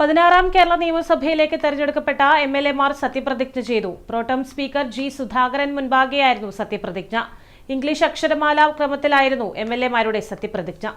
16ാം കേരള നിയമസഭയിലേക്ക് തെരഞ്ഞെടുക്കപ്പെട്ട എംഎൽഎമാർ സത്യപ്രതിജ്ഞ ചെയ്തു. പ്രോട്ടം സ്പീക്കർ ജി സുധാകരൻ മുൻപാകെയായിരുന്നു സത്യപ്രതിജ്ഞ. ഇംഗ്ലീഷ് അക്ഷരമാല ക്രമത്തിലായിരുന്നു എംഎൽഎമാരുടെ സത്യപ്രതിജ്ഞ.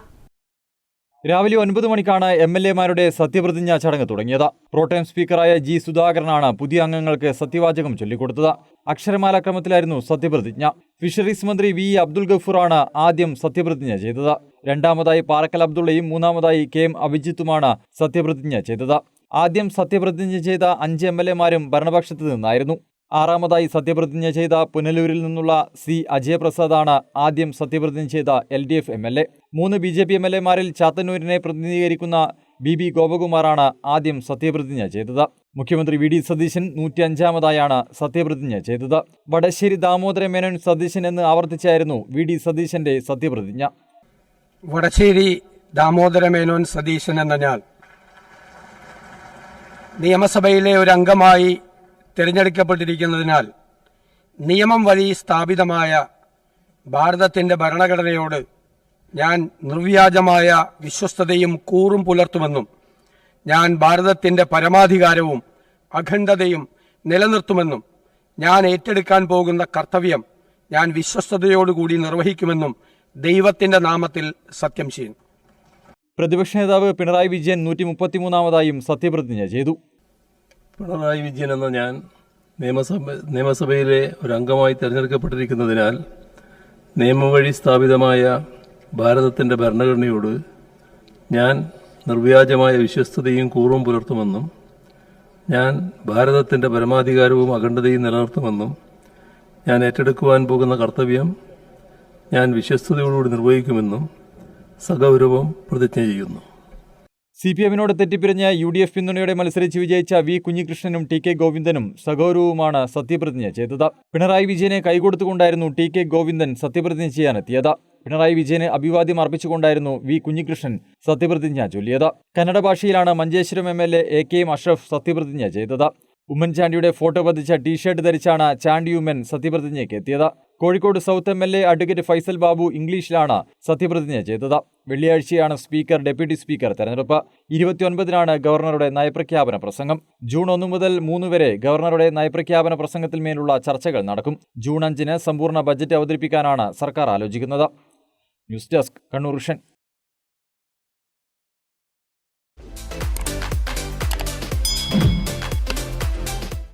രാവിലെ 9 മണിക്കാണ് എംഎൽഎമാരുടെ സത്യപ്രതിജ്ഞാ ചടങ്ങ് തുടങ്ങിയത്. പ്രോട്ടം സ്പീക്കറായ ജി സുധാകരനാണ് പുതിയ അംഗങ്ങൾക്ക് സത്യവാചകം ചൊല്ലിക്കൊടുത്തത്. അക്ഷരമാല ക്രമത്തിലായിരുന്നു സത്യപ്രതിജ്ഞ. ഫിഷറീസ് മന്ത്രി വി അബ്ദുൽ ഗഫൂറാണ് ആദ്യം സത്യപ്രതിജ്ഞ ചെയ്തത്. രണ്ടാമതായി പാറക്കൽ അബ്ദുള്ളയും മൂന്നാമതായി കെ എം അഭിജിത്തുമാണ് സത്യപ്രതിജ്ഞ ചെയ്തത്. ആദ്യം സത്യപ്രതിജ്ഞ ചെയ്ത 5 എംഎൽഎമാരും ഭരണപക്ഷത്ത് നിന്നായിരുന്നു. ആറാമതായി സത്യപ്രതിജ്ഞ ചെയ്ത പുനലൂരിൽ നിന്നുള്ള സി അജയപ്രസാദാണ് ആദ്യം സത്യപ്രതിജ്ഞ ചെയ്ത LDF MLA. 3 BJP MLAമാരിൽ ചാത്തന്നൂരിനെ പ്രതിനിധീകരിക്കുന്ന BB ഗോപകുമാറാണ് ആദ്യം സത്യപ്രതിജ്ഞ ചെയ്തത്. മുഖ്യമന്ത്രി VD സതീശൻ 105ാമതായാണ് സത്യപ്രതിജ്ഞ ചെയ്തത്. വടശ്ശേരി ദാമോദര മേനോൻ സതീശൻ എന്ന് ആവർത്തിച്ചായിരുന്നു VD സതീശന്റെ സത്യപ്രതിജ്ഞ. വടശ്ശേരി ദാമോദര മേനോൻ സതീശൻ എന്ന ഞാൻ നിയമസഭയിലെ ഒരു അംഗമായി തിരഞ്ഞെടുക്കപ്പെട്ടിരിക്കുന്നതിനാൽ നിയമം വഴി സ്ഥാപിതമായ ഭാരതത്തിൻ്റെ ഭരണഘടനയോട് ഞാൻ നിർവ്യാജമായ വിശ്വസ്തതയും കൂറും പുലർത്തുമെന്നും ഞാൻ ഭാരതത്തിൻ്റെ പരമാധികാരവും അഖണ്ഡതയും നിലനിർത്തുമെന്നും ഞാൻ ഏറ്റെടുക്കാൻ പോകുന്ന കർത്തവ്യം ഞാൻ വിശ്വസ്തയോടുകൂടി നിർവഹിക്കുമെന്നും ദൈവത്തിൻ്റെ നാമത്തിൽ സത്യം ചെയ്യുന്നു. പ്രതിപക്ഷ നേതാവ് പിണറായി വിജയൻ 133ാമതായും സത്യപ്രതിജ്ഞ ചെയ്തു. പിണറായി വിജയൻ എന്ന ഞാൻ നിയമസഭയിലെ ഒരു അംഗമായി തിരഞ്ഞെടുക്കപ്പെട്ടിരിക്കുന്നതിനാൽ നിയമം വഴി സ്ഥാപിതമായ ഭാരതത്തിൻ്റെ ഭരണഘടനയോട് ഞാൻ നിർവ്യാജമായ വിശ്വസ്തതയും കൂറും പുലർത്തുമെന്നും ഞാൻ ഭാരതത്തിൻ്റെ പരമാധികാരവും അഖണ്ഡതയും നിലനിർത്തുമെന്നും ഞാൻ ഏറ്റെടുക്കുവാൻ പോകുന്ന കർത്തവ്യം ഞാൻ വിശ്വസ്തയോടുകൂടി നിർവഹിക്കുമെന്നും സഗൗരവം പ്രതിജ്ഞ ചെയ്യുന്നു. CPM-നോട് തെറ്റിപ്പിരിഞ്ഞ് UDF പിന്തുണയോടെ മത്സരിച്ച് വിജയിച്ച വി കുഞ്ഞികൃഷ്ണനും TK ഗോവിന്ദനും സഗൗരവവുമാണ് സത്യപ്രതിജ്ഞ ചെയ്തത്. പിണറായി വിജയനെ കൈകൊടുത്തുകൊണ്ടായിരുന്നു TK ഗോവിന്ദൻ സത്യപ്രതിജ്ഞ ചെയ്യാനെത്തിയത്. പിണറായി വിജയന് അഭിവാദ്യം അർപ്പിച്ചുകൊണ്ടായിരുന്നു വി കുഞ്ഞികൃഷ്ണൻ സത്യപ്രതിജ്ഞ ചൊല്ലിയത്. കന്നഡ ഭാഷയിലാണ് മഞ്ചേശ്വരം MLA AKM അഷ്റഫ് സത്യപ്രതിജ്ഞ ചെയ്തത്. ഉമ്മൻചാണ്ടിയുടെ ഫോട്ടോ പതിച്ച ടീഷർട്ട് ധരിച്ചാണ് ചാണ്ടി ഉമ്മൻ സത്യപ്രതിജ്ഞയ്ക്ക് എത്തിയത്. Kozhikode south MLA advocate Faisal Babu ഇംഗ്ലീഷിലാണ് സത്യപ്രതിജ്ഞ ചെയ്തത്. വെള്ളിയാഴ്ചയാണ് സ്പീക്കർ, ഡെപ്യൂട്ടി സ്പീക്കർ തെരഞ്ഞെടുപ്പ്. 29-നാണ് ഗവർണറുടെ നയപ്രഖ്യാപന പ്രസംഗം. ജൂൺ 1 മുതൽ 3 വരെ ഗവർണറുടെ നയപ്രഖ്യാപന പ്രസംഗത്തിന്മേലുള്ള ചർച്ചകൾ നടക്കും. ജൂൺ 5-ന് സമ്പൂർണ്ണ ബജറ്റ് അവതരിപ്പിക്കാനാണ് സർക്കാർ ആലോചിക്കുന്നത്. News desk, Kannur vision.